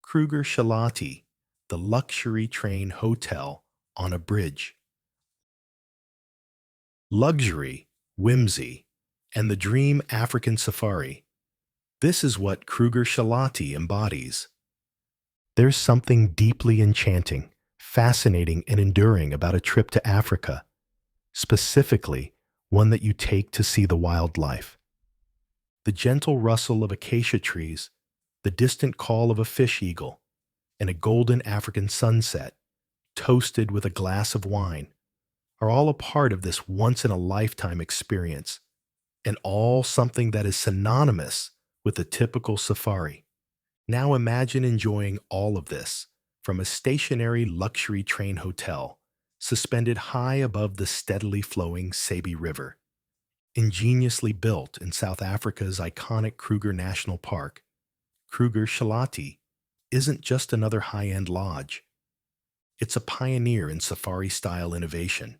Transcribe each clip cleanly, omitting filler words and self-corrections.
Kruger Shalati, the luxury train hotel on a bridge. Luxury, whimsy, and the dream African safari. This is what Kruger Shalati embodies. There's something deeply enchanting, fascinating, and enduring about a trip to Africa, specifically one that you take to see the wildlife. The gentle rustle of acacia trees, the distant call of a fish eagle, and a golden African sunset, toasted with a glass of wine, are all a part of this once-in-a-lifetime experience, and all something that is synonymous with a typical safari. Now imagine enjoying all of this from a stationary luxury train hotel, suspended high above the steadily flowing Sabie River. Ingeniously built in South Africa's iconic Kruger National Park, Kruger Shalati isn't just another high-end lodge. It's a pioneer in safari-style innovation.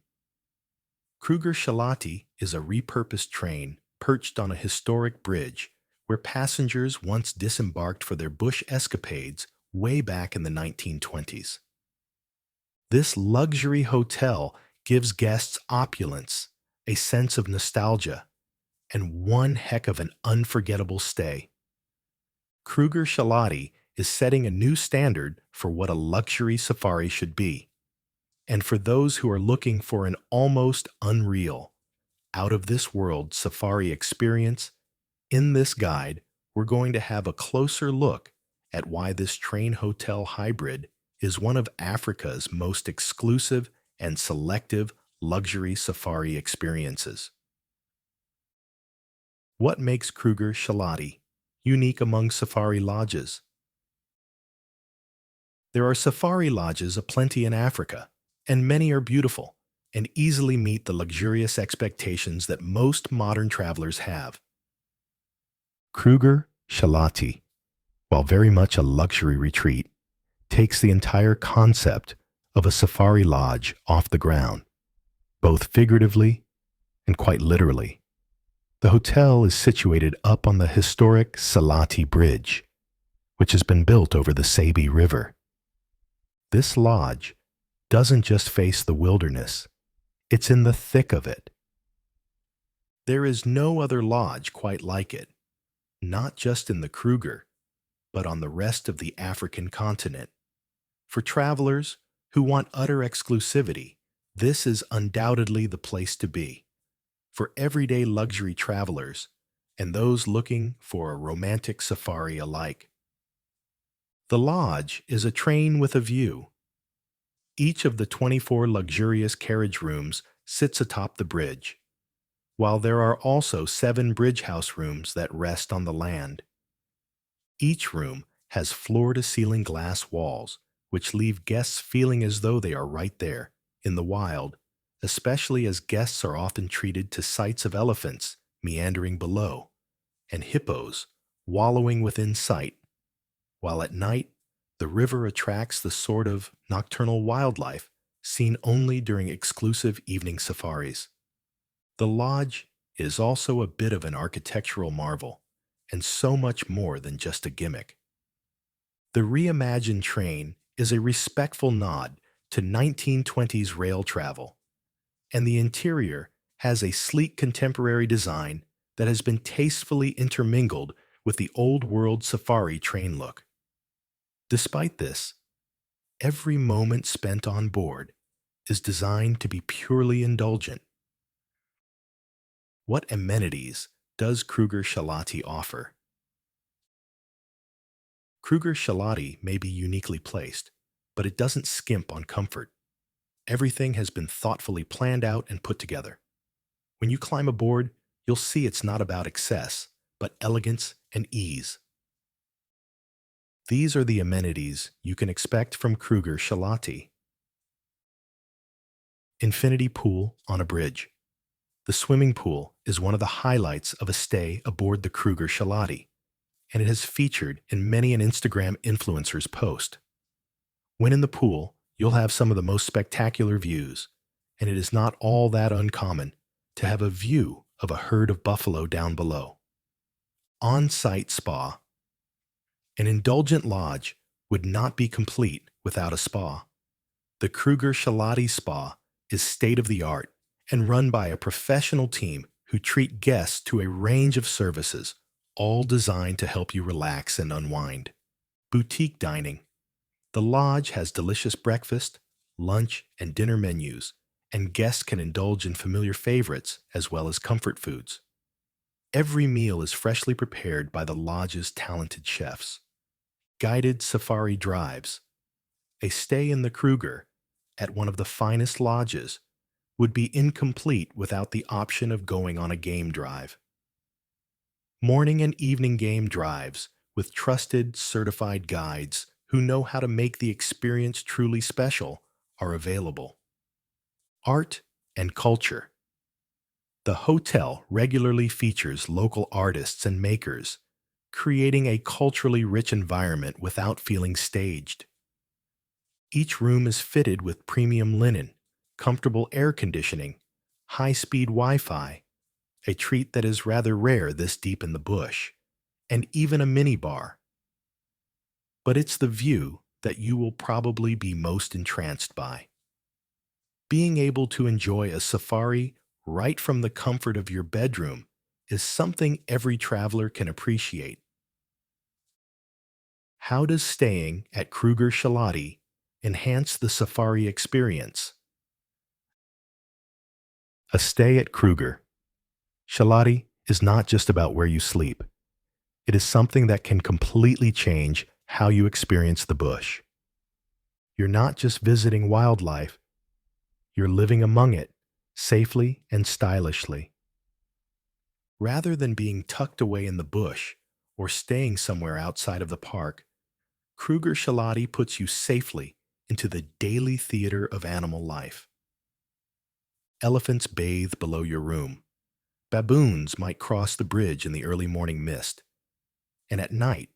Kruger Shalati is a repurposed train perched on a historic bridge where passengers once disembarked for their bush escapades way back in the 1920s. This luxury hotel gives guests opulence, a sense of nostalgia, and one heck of an unforgettable stay. Kruger Shalati is setting a new standard for what a luxury safari should be. And for those who are looking for an almost unreal, out-of-this-world safari experience, in this guide, we're going to have a closer look at why this train hotel hybrid is one of Africa's most exclusive and selective luxury safari experiences. What makes Kruger Shalati unique among safari lodges? There are safari lodges aplenty in Africa, and many are beautiful and easily meet the luxurious expectations that most modern travelers have. Kruger Shalati, while very much a luxury retreat, takes the entire concept of a safari lodge off the ground, both figuratively and quite literally. The hotel is situated up on the historic Shalati Bridge, which has been built over the Sabie River. This lodge doesn't just face the wilderness, it's in the thick of it. There is no other lodge quite like it, not just in the Kruger, but on the rest of the African continent. For travelers who want utter exclusivity, this is undoubtedly the place to be. For everyday luxury travelers and those looking for a romantic safari alike. The lodge is a train with a view. Each of the 24 luxurious carriage rooms sits atop the bridge, while there are also 7 bridge house rooms that rest on the land. Each room has floor-to-ceiling glass walls, which leave guests feeling as though they are right there, in the wild, especially as guests are often treated to sights of elephants meandering below and hippos wallowing within sight, while at night, the river attracts the sort of nocturnal wildlife seen only during exclusive evening safaris. The lodge is also a bit of an architectural marvel, and so much more than just a gimmick. The reimagined train is a respectful nod to 1920s rail travel, and the interior has a sleek contemporary design that has been tastefully intermingled with the old-world safari train look. Despite this, every moment spent on board is designed to be purely indulgent. What amenities does Kruger Shalati offer? Kruger Shalati may be uniquely placed, but it doesn't skimp on comfort. Everything has been thoughtfully planned out and put together. When you climb aboard, you'll see it's not about excess, but elegance and ease. These are the amenities you can expect from Kruger Shalati. Infinity pool on a bridge. The swimming pool is one of the highlights of a stay aboard the Kruger Shalati, and it has featured in many an Instagram influencer's post. When in the pool, you'll have some of the most spectacular views, and it is not all that uncommon to have a view of a herd of buffalo down below. On-site spa. An indulgent lodge would not be complete without a spa. The Kruger Shalati Spa is state-of-the-art and run by a professional team who treat guests to a range of services, all designed to help you relax and unwind. Boutique dining. The lodge has delicious breakfast, lunch, and dinner menus, and guests can indulge in familiar favorites as well as comfort foods. Every meal is freshly prepared by the lodge's talented chefs. Guided safari drives. A stay in the Kruger, at one of the finest lodges, would be incomplete without the option of going on a game drive. Morning and evening game drives with trusted, certified guides who know how to make the experience truly special are available. Art and culture. The hotel regularly features local artists and makers, creating a culturally rich environment without feeling staged. Each room is fitted with premium linen, comfortable air conditioning, high-speed Wi-Fi, a treat that is rather rare this deep in the bush, and even a minibar. But it's the view that you will probably be most entranced by. Being able to enjoy a safari right from the comfort of your bedroom is something every traveler can appreciate. How does staying at Kruger Shalati enhance the safari experience? A stay at Kruger Shalati is not just about where you sleep. It is something that can completely change how you experience the bush. You're not just visiting wildlife, you're living among it, safely and stylishly. Rather than being tucked away in the bush or staying somewhere outside of the park, Kruger Shalati puts you safely into the daily theater of animal life. Elephants bathe below your room. Baboons might cross the bridge in the early morning mist. And at night,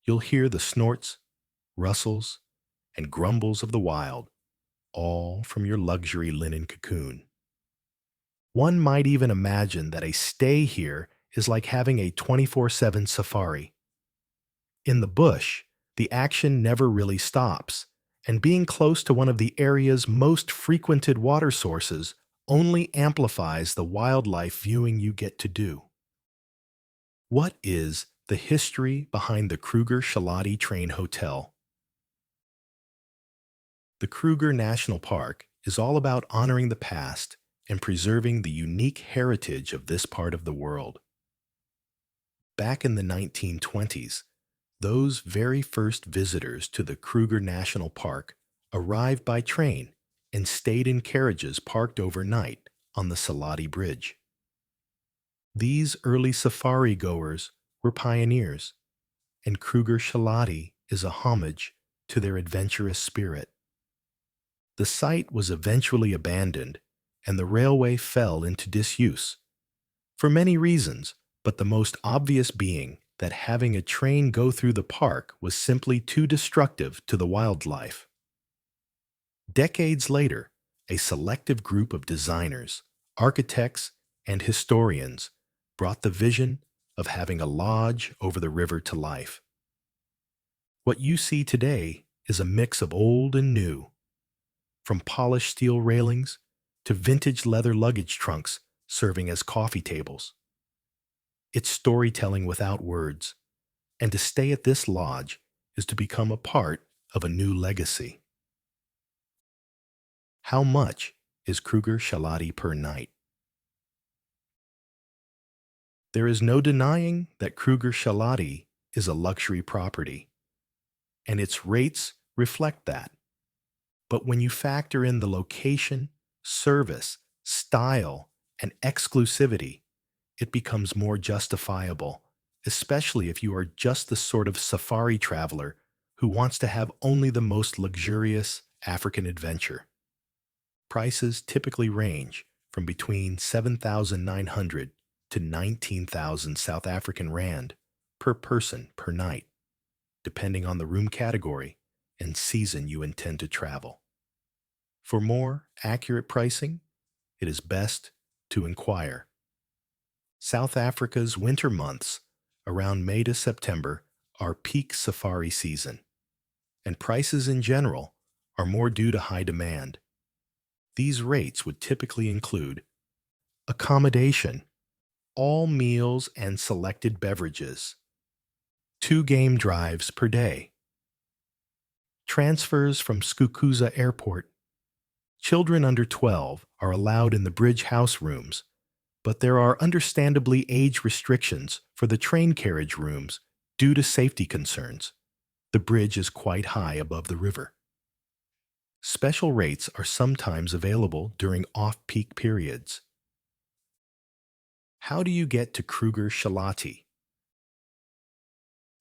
you'll hear the snorts, rustles, and grumbles of the wild, all from your luxury linen cocoon. One might even imagine that a stay here is like having a 24/7 safari. In the bush, the action never really stops, and being close to one of the area's most frequented water sources only amplifies the wildlife viewing you get to do. What is the history behind the Kruger Shalati Train Hotel? The Kruger National Park is all about honoring the past and preserving the unique heritage of this part of the world. Back in the 1920s, those very first visitors to the Kruger National Park arrived by train and stayed in carriages parked overnight on the Shalati Bridge. These early safari goers were pioneers, and Kruger Shalati is a homage to their adventurous spirit. The site was eventually abandoned, and the railway fell into disuse, for many reasons, but the most obvious being that having a train go through the park was simply too destructive to the wildlife. Decades later, a selective group of designers, architects, and historians brought the vision of having a lodge over the river to life. What you see today is a mix of old and new, from polished steel railings to vintage leather luggage trunks serving as coffee tables. It's storytelling without words, and to stay at this lodge is to become a part of a new legacy. How much is Kruger Shalati per night? There is no denying that Kruger Shalati is a luxury property, and its rates reflect that. But when you factor in the location, service, style, and exclusivity, it becomes more justifiable, especially if you are just the sort of safari traveler who wants to have only the most luxurious African adventure. Prices typically range from between 7,900 to 19,000 South African Rand per person per night, depending on the room category and season you intend to travel. For more accurate pricing, it is best to inquire. South Africa's winter months, around May to September, are peak safari season. and prices in general are more due to high demand. These rates would typically include accommodation, all meals and selected beverages, 2 game drives per day, transfers from Skukuza Airport. Children under 12 are allowed in the bridge house rooms, but there are understandably age restrictions for the train carriage rooms due to safety concerns. The bridge is quite high above the river. Special rates are sometimes available during off-peak periods. How do you get to Kruger Shalati?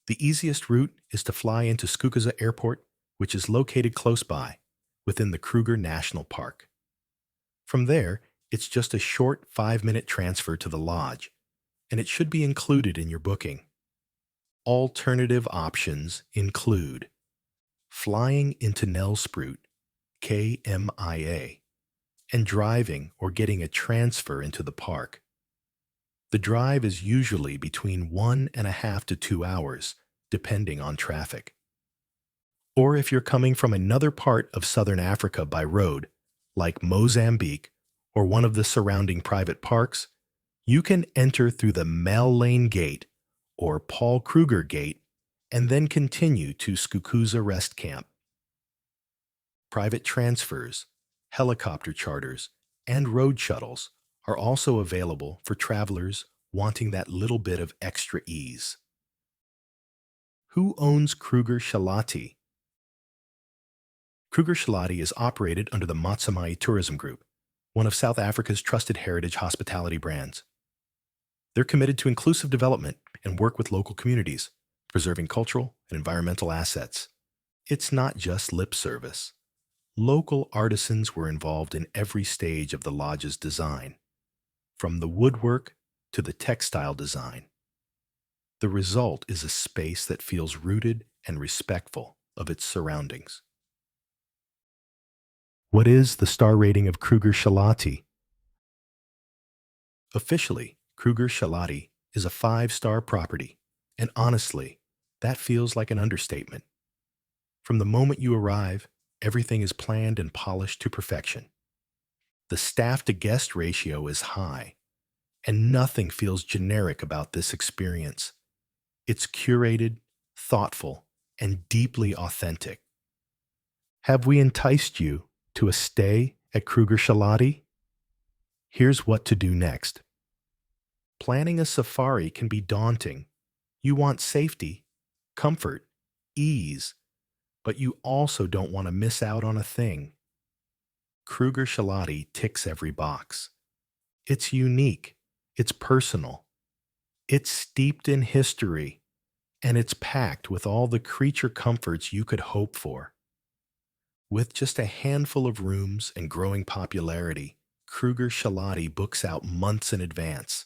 The easiest route is to fly into Skukuza Airport, which is located close by, within the Kruger National Park. From there, it's just a short 5-minute transfer to the lodge, and it should be included in your booking. Alternative options include flying into Nelsprout, KMIA, and driving or getting a transfer into the park. The drive is usually between 1.5 to 2 hours, depending on traffic. Or if you're coming from another part of southern Africa by road, like Mozambique or one of the surrounding private parks, you can enter through the Mel Lane Gate or Paul Kruger Gate and then continue to Skukuza Rest Camp. Private transfers, helicopter charters, and road shuttles are also available for travelers wanting that little bit of extra ease. Who owns Kruger Shalati? Kruger Shalati is operated under the Matsamai Tourism Group, one of South Africa's trusted heritage hospitality brands. They're committed to inclusive development and work with local communities, preserving cultural and environmental assets. It's not just lip service. Local artisans were involved in every stage of the lodge's design, from the woodwork to the textile design. The result is a space that feels rooted and respectful of its surroundings. What is the star rating of Kruger Shalati? Officially, Kruger Shalati is a 5-star property, and honestly, that feels like an understatement. From the moment you arrive, everything is planned and polished to perfection. The staff-to-guest ratio is high, and nothing feels generic about this experience. It's curated, thoughtful, and deeply authentic. Have we enticed you to a stay at Kruger Shalati? Here's what to do next. Planning a safari can be daunting. You want safety, comfort, ease, but you also don't want to miss out on a thing. Kruger Shalati ticks every box. It's unique, it's personal, it's steeped in history, and it's packed with all the creature comforts you could hope for. With just a handful of rooms and growing popularity, Kruger Shalati books out months in advance.